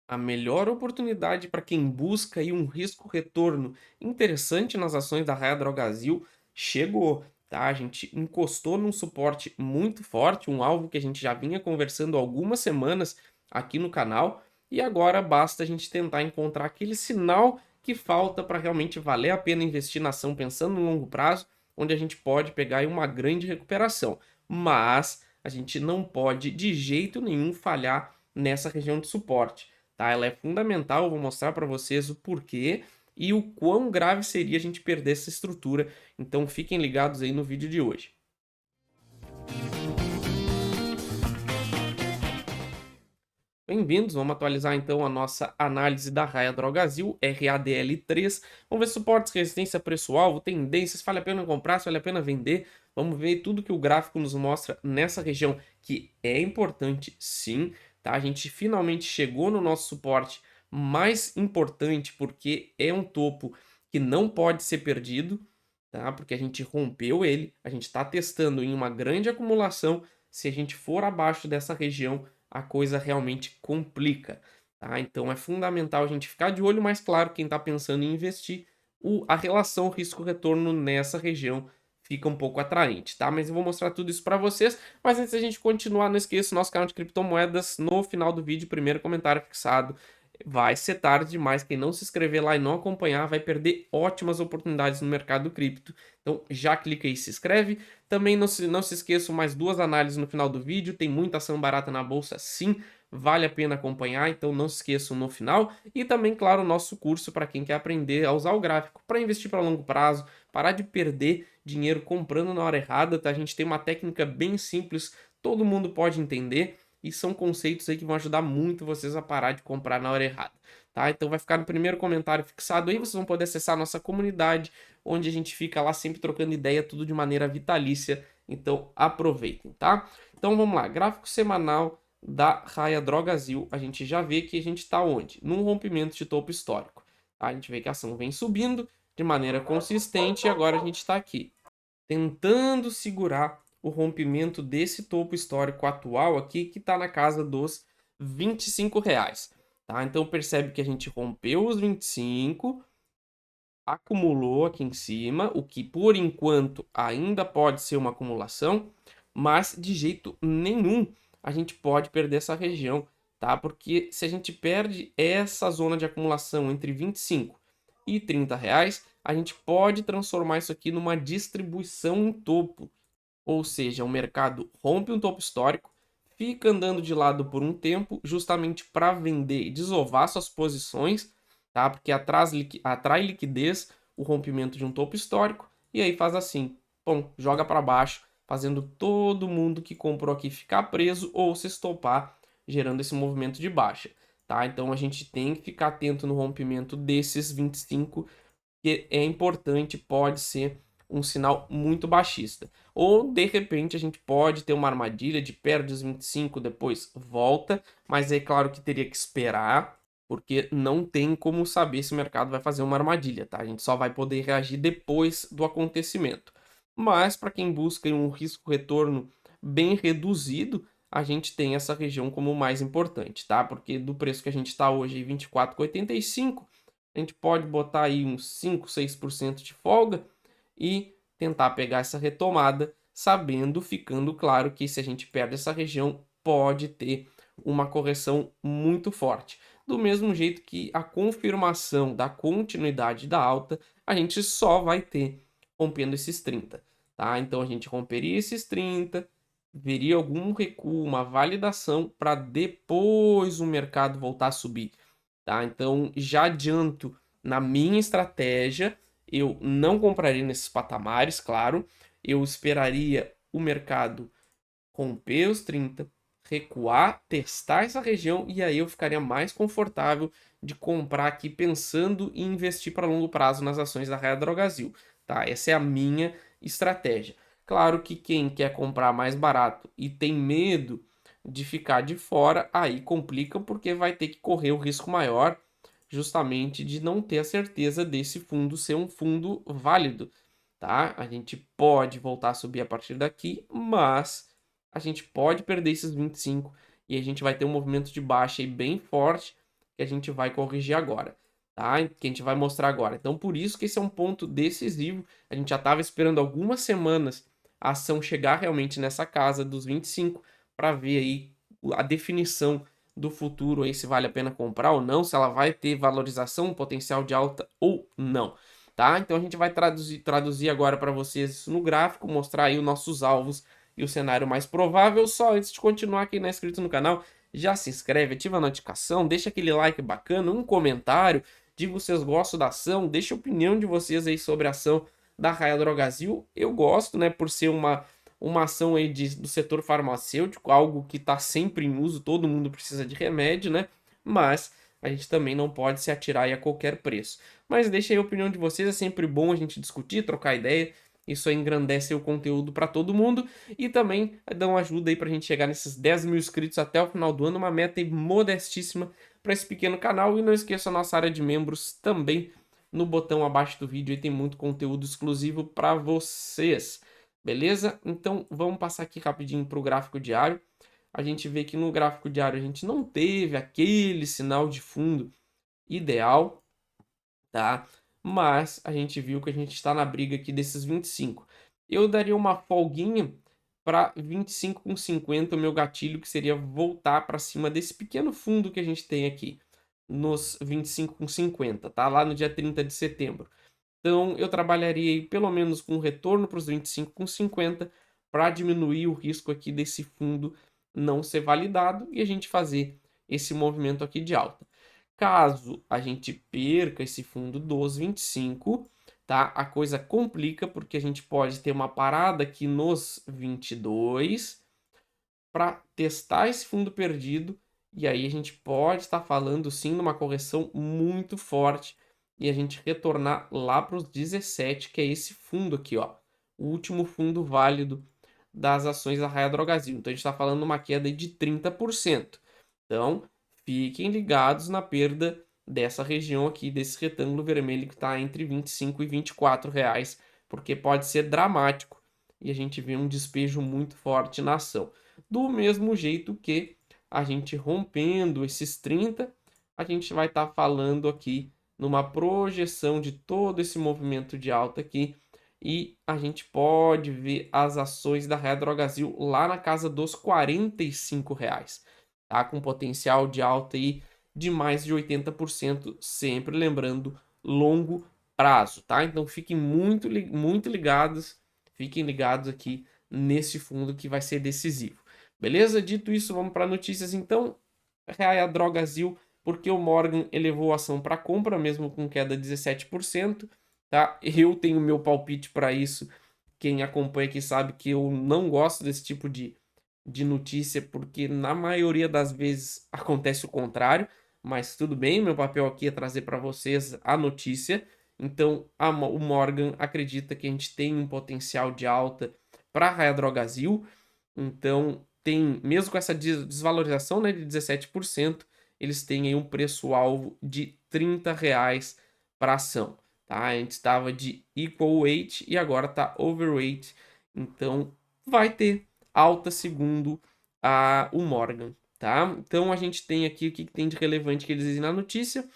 A melhor oportunidade para quem busca aí um risco-retorno interessante nas ações da Raia Drogasil chegou, tá? A gente encostou num suporte muito forte, um alvo que a gente já vinha conversando há algumas semanas aqui no canal, e agora basta a gente tentar encontrar aquele sinal que falta para realmente valer a pena investir na ação pensando no longo prazo, onde a gente pode pegar aí uma grande recuperação. Mas a gente não pode de jeito nenhum falhar nessa região de suporte, tá? Ela é fundamental, eu vou mostrar para vocês o porquê e o quão grave seria a gente perder essa estrutura. Então fiquem ligados aí no vídeo de hoje. Bem-vindos, vamos atualizar então a nossa análise da Raia Drogasil, RADL3. Vamos ver suportes, resistência, preço-alvo, tendências, vale a pena comprar, se vale a pena vender. Vamos ver tudo que o gráfico nos mostra nessa região, que é importante sim, tá? A gente finalmente chegou no nosso suporte mais importante, porque é um topo que não pode ser perdido, tá? Porque a gente rompeu ele, a gente está testando em uma grande acumulação. Se a gente for abaixo dessa região, a coisa realmente complica, tá? Então é fundamental a gente ficar de olho, mas claro, quem está pensando em investir, a relação risco-retorno nessa região fica um pouco atraente, tá? Mas eu vou mostrar tudo isso para vocês, mas antes da gente continuar, não esqueça o nosso canal de criptomoedas no final do vídeo, primeiro comentário fixado. Vai ser tarde demais, quem não se inscrever lá e não acompanhar vai perder ótimas oportunidades no mercado cripto. Então já clica aí e se inscreve. Também não se esqueçam mais duas análises no final do vídeo, tem muita ação barata na bolsa sim, vale a pena acompanhar, então não se esqueçam no final. E também, claro, o nosso curso para quem quer aprender a usar o gráfico para investir para longo prazo, parar de perder dinheiro comprando na hora errada, tá? A gente tem uma técnica bem simples, todo mundo pode entender, e são conceitos aí que vão ajudar muito vocês a parar de comprar na hora errada, tá? Então vai ficar no primeiro comentário fixado aí, vocês vão poder acessar a nossa comunidade, onde a gente fica lá sempre trocando ideia, tudo de maneira vitalícia. Então aproveitem, tá? Então vamos lá, gráfico semanal da Raia Drogasil, a gente já vê que a gente está onde? Num rompimento de topo histórico, tá? A gente vê que a ação vem subindo de maneira consistente e agora a gente está aqui, tentando segurar o rompimento desse topo histórico atual aqui, que está na casa dos R$ 25, tá? Então percebe que a gente rompeu os 25, acumulou aqui em cima, o que por enquanto ainda pode ser uma acumulação, mas de jeito nenhum a gente pode perder essa região, tá? Porque se a gente perde essa zona de acumulação entre 25 e R$ 30, a gente pode transformar isso aqui numa distribuição em topo, ou seja, o mercado rompe um topo histórico, fica andando de lado por um tempo, justamente para vender e desovar suas posições, tá? Porque atrai liquidez o rompimento de um topo histórico, e aí faz assim, pum, joga para baixo, fazendo todo mundo que comprou aqui ficar preso ou se estopar, gerando esse movimento de baixa, tá? Então a gente tem que ficar atento no rompimento desses 25, que é importante, pode ser um sinal muito baixista. Ou de repente a gente pode ter uma armadilha de perde os 25, depois volta, mas é claro que teria que esperar, porque não tem como saber se o mercado vai fazer uma armadilha, tá? A gente só vai poder reagir depois do acontecimento. Mas para quem busca um risco-retorno bem reduzido, a gente tem essa região como mais importante, tá? Porque do preço que a gente está hoje, 24,85, a gente pode botar aí uns 5, 6% de folga e tentar pegar essa retomada, sabendo, ficando claro que se a gente perde essa região, pode ter uma correção muito forte. Do mesmo jeito que a confirmação da continuidade da alta, a gente só vai ter rompendo esses 30, tá? Então a gente romperia esses 30, veria algum recuo, uma validação para depois o mercado voltar a subir, tá? Então já adianto, na minha estratégia, eu não compraria nesses patamares, claro. Eu esperaria o mercado romper os 30, recuar, testar essa região e aí eu ficaria mais confortável de comprar aqui pensando em investir para longo prazo nas ações da Raia Drogasil, tá? Essa é a minha estratégia. Claro que quem quer comprar mais barato e tem medo de ficar de fora, aí complica porque vai ter que correr o risco maior justamente de não ter a certeza desse fundo ser um fundo válido, tá? A gente pode voltar a subir a partir daqui, mas a gente pode perder esses 25 e a gente vai ter um movimento de baixa aí bem forte que a gente vai corrigir agora, tá? Que a gente vai mostrar agora. Então, por isso que esse é um ponto decisivo. A gente já estava esperando algumas semanas a ação chegar realmente nessa casa dos 25 para ver aí a definição do futuro aí se vale a pena comprar ou não, se ela vai ter valorização, potencial de alta ou não, tá? Então a gente vai traduzir agora para vocês isso no gráfico, mostrar aí os nossos alvos e o cenário mais provável. Só antes de continuar, quem não é inscrito no canal, já se inscreve, ativa a notificação, deixa aquele like bacana, um comentário, diga se vocês gostam da ação, deixa a opinião de vocês aí sobre a ação da Raia Drogasil. Eu gosto, né, por ser uma ação aí do setor farmacêutico, algo que está sempre em uso, todo mundo precisa de remédio, né? Mas a gente também não pode se atirar aí a qualquer preço. Mas deixa aí a opinião de vocês, é sempre bom a gente discutir, trocar ideia, isso aí engrandece o conteúdo para todo mundo e também dá uma ajuda aí para a gente chegar nesses 10 mil inscritos até o final do ano, uma meta aí modestíssima para esse pequeno canal. E não esqueça a nossa área de membros também no botão abaixo do vídeo, aí tem muito conteúdo exclusivo para vocês. Beleza? Então vamos passar aqui rapidinho para o gráfico diário. A gente vê que no gráfico diário a gente não teve aquele sinal de fundo ideal, tá? Mas a gente viu que a gente está na briga aqui desses 25. Eu daria uma folguinha para 25,50 o meu gatilho, que seria voltar para cima desse pequeno fundo que a gente tem aqui, nos 25,50, tá? Lá no dia 30 de setembro. Então, eu trabalharia aí pelo menos com retorno para os 25,50 para diminuir o risco aqui desse fundo não ser validado e a gente fazer esse movimento aqui de alta. Caso a gente perca esse fundo dos 25, tá? A coisa complica porque a gente pode ter uma parada aqui nos 22 para testar esse fundo perdido e aí a gente pode estar falando sim numa correção muito forte e a gente retornar lá para os 17, que é esse fundo aqui, ó, o último fundo válido das ações da Raia Drogasil. Então a gente está falando uma queda de 30%. Então fiquem ligados na perda dessa região aqui, desse retângulo vermelho que está entre 25 e 24 reais, porque pode ser dramático e a gente vê um despejo muito forte na ação. Do mesmo jeito que a gente rompendo esses 30, a gente vai estar falando aqui numa projeção de todo esse movimento de alta aqui e a gente pode ver as ações da Raia Drogasil lá na casa dos R$ 45, tá? Com potencial de alta aí de mais de 80%, sempre lembrando longo prazo, tá? Então fiquem muito ligados, fiquem ligados aqui nesse fundo que vai ser decisivo. Beleza? Dito isso, vamos para notícias então. Raia Drogasil, porque o Morgan elevou a ação para compra, mesmo com queda de 17%, tá? Eu tenho meu palpite para isso. Quem acompanha aqui sabe que eu não gosto desse tipo de notícia, porque na maioria das vezes acontece o contrário, mas tudo bem, meu papel aqui é trazer para vocês a notícia. Então, o Morgan acredita que a gente tem um potencial de alta para a Raia Drogasil. Então, tem, mesmo com essa desvalorização, né, de 17%, eles têm aí um preço-alvo de R$ 30 para ação, tá? A gente estava de equal weight e agora está overweight. Então, vai ter alta segundo o Morgan, tá? Então, a gente tem aqui o que tem de relevante que eles dizem na notícia.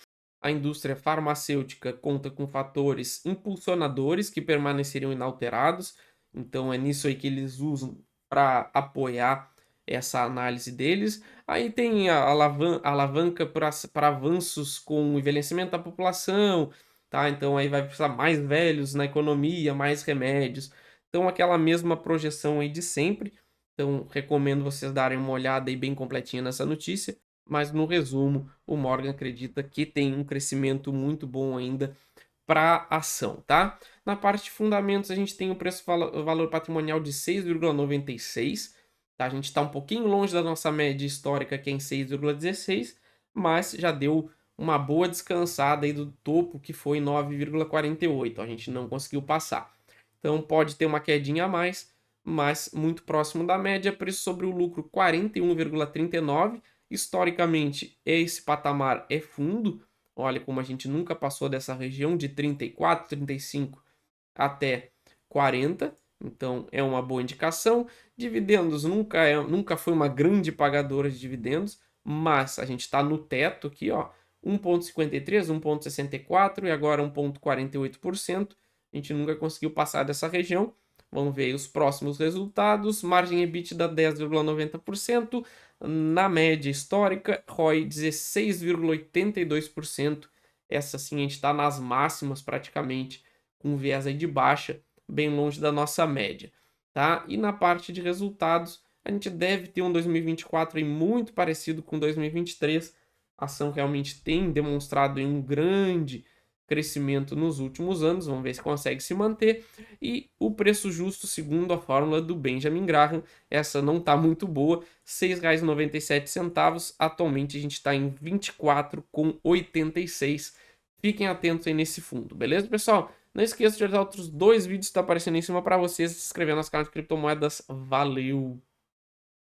A indústria farmacêutica conta com fatores impulsionadores que permaneceriam inalterados. Então, é nisso aí que eles usam para apoiar essa análise deles. Aí tem a alavanca para avanços com o envelhecimento da população, tá? Então aí vai precisar mais velhos na economia, mais remédios. Então aquela mesma projeção aí de sempre. Então recomendo vocês darem uma olhada aí bem completinha nessa notícia. Mas no resumo, o Morgan acredita que tem um crescimento muito bom ainda para ação, tá? Na parte de fundamentos, a gente tem o valor patrimonial de 6,96, tá? A gente está um pouquinho longe da nossa média histórica, que é em 6,16, mas já deu uma boa descansada aí do topo, que foi 9,48. A gente não conseguiu passar. Então pode ter uma quedinha a mais, mas muito próximo da média. Preço sobre o lucro 41,39. Historicamente, esse patamar é fundo. Olha como a gente nunca passou dessa região de 34, 35 até 40. Então é uma boa indicação. Dividendos nunca foi uma grande pagadora de dividendos, mas a gente está no teto aqui, ó, 1,53, 1,64 e agora 1,48%. A gente nunca conseguiu passar dessa região. Vamos ver aí os próximos resultados. Margem EBITDA 10,90%. Na média histórica, ROI 16,82%. Essa sim, a gente está nas máximas praticamente, com viés aí de baixa, bem longe da nossa média, tá? E na parte de resultados, a gente deve ter um 2024 aí muito parecido com 2023. A ação realmente tem demonstrado aí um grande crescimento nos últimos anos, vamos ver se consegue se manter. E o preço justo, segundo a fórmula do Benjamin Graham, essa não está muito boa, R$ 6,97. Atualmente a gente está em R$ 24,86. Fiquem atentos aí nesse fundo, beleza, pessoal? Não esqueça de olhar outros dois vídeos que estão aparecendo em cima para vocês, se inscrever no nosso canal de criptomoedas. Valeu!